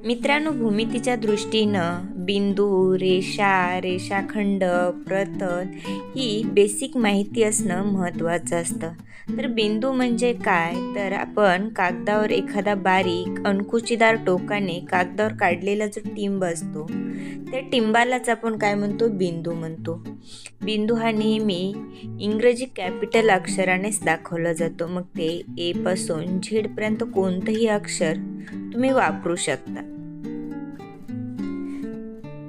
मित्रांनो, भूमितीच्या दृष्टीनं बिंदू, रेषा, रेषाखंड, प्रतल ही बेसिक माहिती असणं महत्त्वाचं असतं. तर बिंदू म्हणजे काय, तर आपण कागदावर एखादा बारीक अंकुचीदार टोकाने कागदावर काढलेला जो टिंब असतो त्या टिंबालाच आपण काय म्हणतो, बिंदू म्हणतो. बिंदू हा नेहमी इंग्रजी कॅपिटल अक्षरानेच दाखवला जातो. मग ते ए पासून झेड पर्यंत कोणतंही अक्षर तुम्ही वापरू शकता.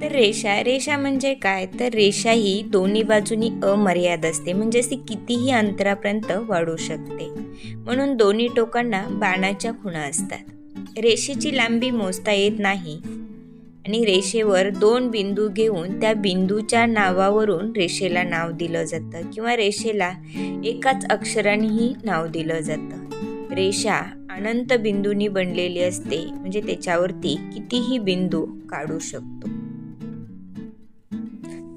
तर रेषा म्हणजे काय, तर रेषा ही दोन्ही बाजूनी अमर्याद असते, म्हणजे ती कितीही अंतरापर्यंत वाढू शकते. म्हणून दोन्ही टोकांना बाणाच्या खुणा असतात. रेषेची लांबी मोजता येत नाही आणि रेषेवर दोन बिंदू घेऊन त्या बिंदूच्या नावावरून रेषेला नाव दिलं जातं किंवा रेषेला एकाच अक्षरानेही नाव दिलं जातं. रेषा अनंत बिंदूंनी बनलेली असते, म्हणजे त्याच्यावरती कितीही बिंदू काढू शकतो.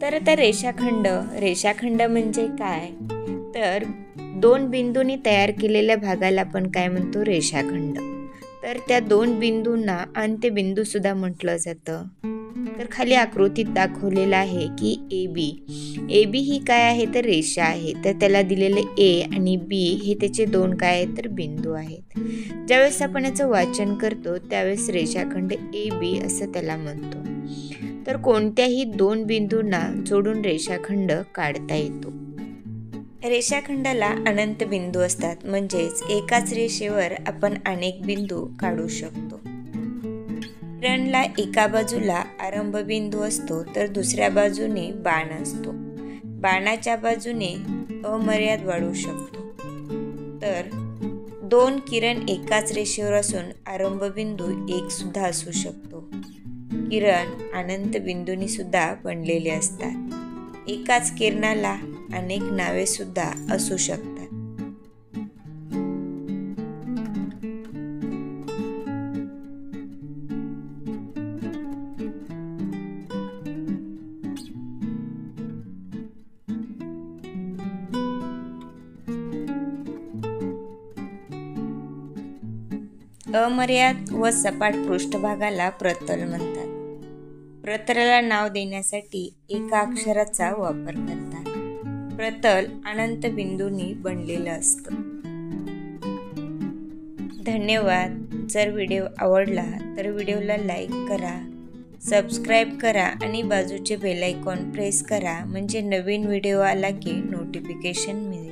तर आता रेषाखंड म्हणजे काय, तर दोन बिंदूंनी तयार केलेल्या भागाला आपण काय म्हणतो, रेषाखंड. तर त्या दोन बिंदूंना अंत्यबिंदू सुद्धा म्हटलं जातं. तर खाली आकृतीत दाखवलेलं आहे की ए बी ही काय आहे, तर रेषा आहे. तर त्याला दिलेले ए आणि बी हे त्याचे दोन काय आहेत, तर बिंदू आहेत. ज्यावेळेस आपण याचं वाचन करतो त्यावेळेस रेषाखंड ए बी असं त्याला म्हणतो. तर कोणत्याही दोन बिंदूंना जोडून रेषाखंड काढता येतो. रेषाखंडाला अनंत बिंदू असतात, म्हणजेच एकाच रेषेवर आपण अनेक बिंदू काढू शकतो. किरणला एका बाजूला आरंभ बिंदू असतो तर दुसऱ्या बाजूने बाण असतो. बाणाच्या बाजूने अमर्याद वाढू शकतो. तर दोन किरण एकाच रेषेवर असून आरंभ बिंदू एक सुद्धा असू शकतो. किरण अनंत बिंदूंनी सुद्धा बनलेले असतात. एकाच किरणाला अनेक नावे सुद्धा असू शकतात. अमर्याद व सपाट पृष्ठभागाला प्रतल म्हणतात. प्रतलाला नाव देण्यासाठी एका अक्षराचा वापर करतात. प्रतल अनंत बिंदूंनी बनलेलं असतं. धन्यवाद. जर व्हिडिओ आवडला तर व्हिडिओला लाईक करा, सबस्क्राईब करा आणि बाजूचे बेल आयकॉन प्रेस करा, म्हणजे नवीन व्हिडिओ आला की नोटिफिकेशन मिळेल.